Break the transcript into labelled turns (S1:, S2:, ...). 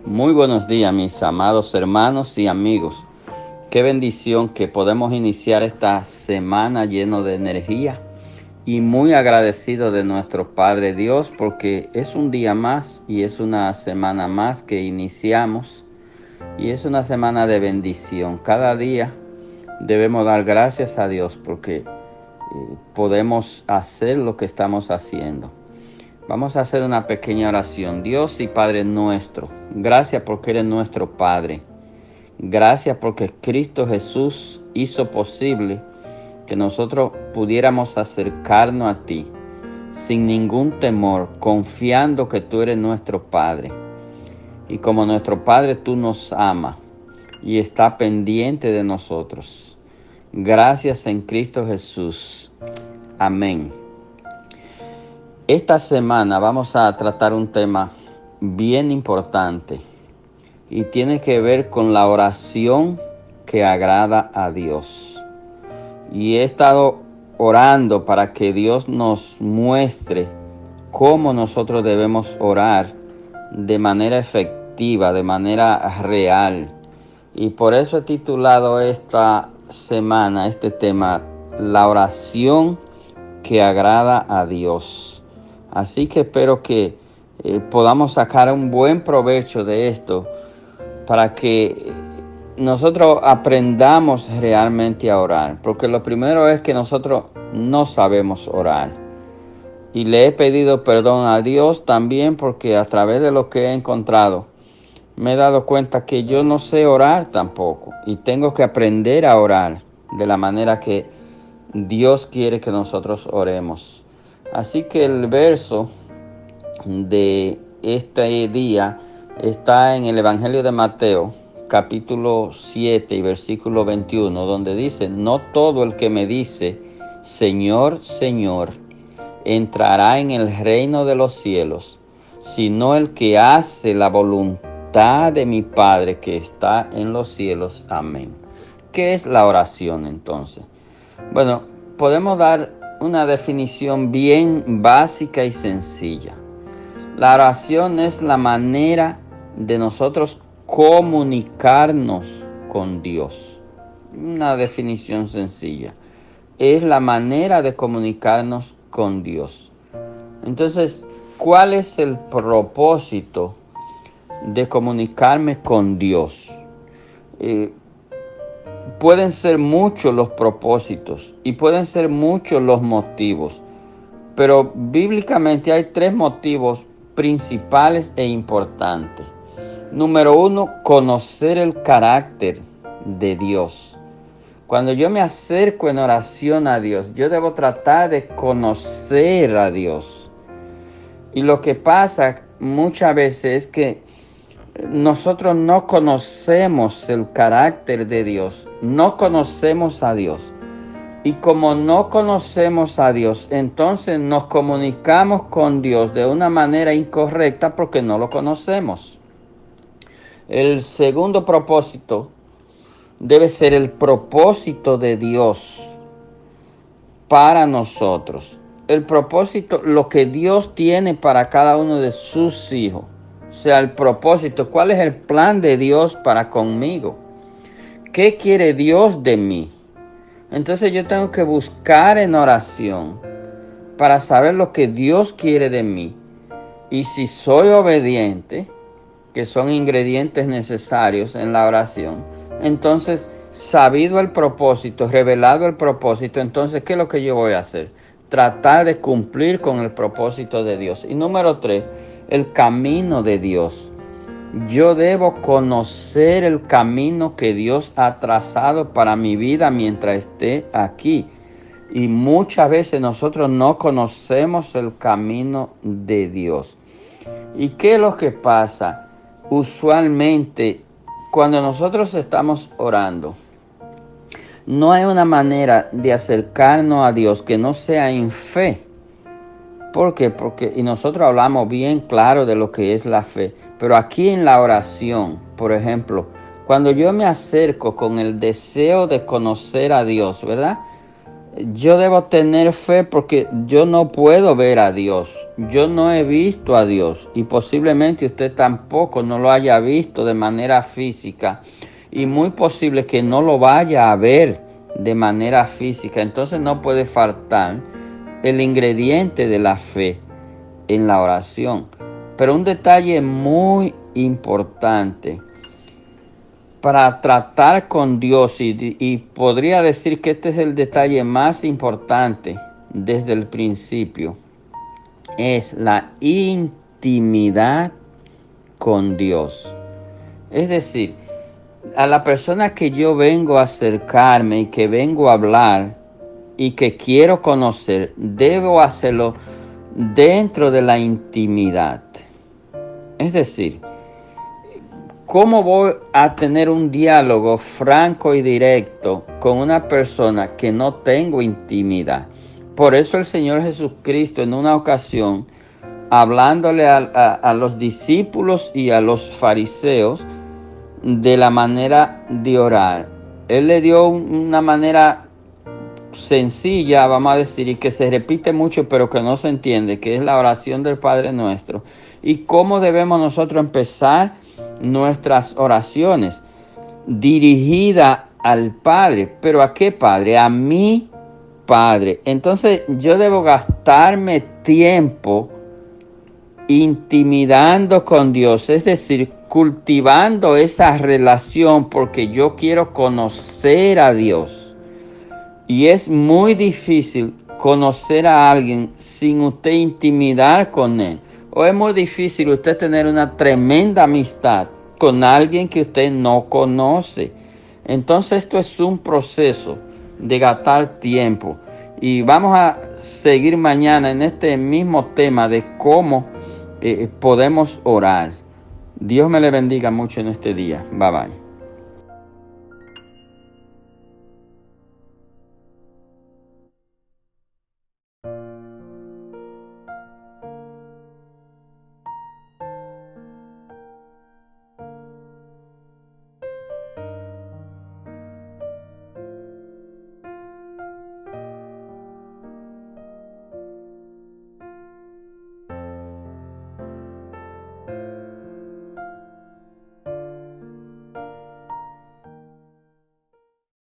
S1: Muy buenos días, mis amados hermanos y amigos. Qué bendición que podemos iniciar esta semana lleno de energía y muy agradecido de nuestro Padre Dios porque es un día más y es una semana más que iniciamos y es una semana de bendición. Cada día debemos dar gracias a Dios porque podemos hacer lo que estamos haciendo. Vamos a hacer una pequeña oración. Dios y Padre nuestro, gracias porque eres nuestro Padre. Gracias porque Cristo Jesús hizo posible que nosotros pudiéramos acercarnos a ti sin ningún temor, confiando que tú eres nuestro Padre. Y como nuestro Padre, tú nos amas y está pendiente de nosotros. Gracias en Cristo Jesús. Amén. Esta semana vamos a tratar un tema bien importante y tiene que ver con la oración que agrada a Dios. Y he estado orando para que Dios nos muestre cómo nosotros debemos orar de manera efectiva, de manera real. Y por eso he titulado esta semana, este tema, la oración que agrada a Dios. Así que espero que podamos sacar un buen provecho de esto para que nosotros aprendamos realmente a orar. Porque lo primero es que nosotros no sabemos orar. Y le he pedido perdón a Dios también porque a través de lo que he encontrado me he dado cuenta que yo no sé orar tampoco. Y tengo que aprender a orar de la manera que Dios quiere que nosotros oremos. Así que el verso de este día está en el Evangelio de Mateo, capítulo 7 y versículo 21, donde dice: no todo el que me dice, Señor, Señor, entrará en el reino de los cielos, sino el que hace la voluntad de mi Padre que está en los cielos. Amén. ¿Qué es la oración entonces? Bueno, podemos dar una definición bien básica y sencilla. La oración es la manera de nosotros comunicarnos con Dios. Una definición sencilla. Es la manera de comunicarnos con Dios. Entonces, ¿cuál es el propósito de comunicarme con Dios? Pueden ser muchos los propósitos y pueden ser muchos los motivos, pero bíblicamente hay tres motivos principales e importantes. Número uno, conocer el carácter de Dios. Cuando yo me acerco en oración a Dios, yo debo tratar de conocer a Dios. Y lo que pasa muchas veces es que nosotros no conocemos el carácter de Dios, no conocemos a Dios. Y como no conocemos a Dios, entonces nos comunicamos con Dios de una manera incorrecta porque no lo conocemos. El segundo propósito debe ser el propósito de Dios para nosotros. El propósito, lo que Dios tiene para cada uno de sus hijos. O sea, el propósito, ¿cuál es el plan de Dios para conmigo? ¿Qué quiere Dios de mí? Entonces yo tengo que buscar en oración para saber lo que Dios quiere de mí. Y si soy obediente, que son ingredientes necesarios en la oración, entonces, sabido el propósito, revelado el propósito, entonces, ¿qué es lo que yo voy a hacer? Tratar de cumplir con el propósito de Dios. Y número 3, el camino de Dios. Yo debo conocer el camino que Dios ha trazado para mi vida mientras esté aquí. Y muchas veces nosotros no conocemos el camino de Dios. ¿Y qué es lo que pasa? Usualmente, cuando nosotros estamos orando, no hay una manera de acercarnos a Dios que no sea en fe. ¿Por qué? Y nosotros hablamos bien claro de lo que es la fe. Pero aquí en la oración, por ejemplo, cuando yo me acerco con el deseo de conocer a Dios, ¿verdad? Yo debo tener fe porque yo no puedo ver a Dios. Yo no he visto a Dios y posiblemente usted tampoco no lo haya visto de manera física y muy posible que no lo vaya a ver de manera física. Entonces no puede faltar el ingrediente de la fe en la oración. Pero un detalle muy importante para tratar con Dios, y podría decir que este es el detalle más importante desde el principio, es la intimidad con Dios. Es decir, a la persona que yo vengo a acercarme y que vengo a hablar y que quiero conocer, debo hacerlo dentro de la intimidad. Es decir, ¿cómo voy a tener un diálogo franco y directo con una persona que no tengo intimidad? Por eso el Señor Jesucristo en una ocasión, hablándole a los discípulos y a los fariseos de la manera de orar, Él le dio una manera sencilla, vamos a decir, y que se repite mucho pero que no se entiende, que es la oración del Padre Nuestro. ¿Y cómo debemos nosotros empezar nuestras oraciones? Dirigida al Padre. ¿Pero a qué Padre? A mi Padre. Entonces yo debo gastarme tiempo intimidando con Dios, es decir, cultivando esa relación porque yo quiero conocer a Dios. Y es muy difícil conocer a alguien sin usted intimidar con él. O es muy difícil usted tener una tremenda amistad con alguien que usted no conoce. Entonces esto es un proceso de gastar tiempo. Y vamos a seguir mañana en este mismo tema de cómo podemos orar. Dios me le bendiga mucho en este día. Bye bye.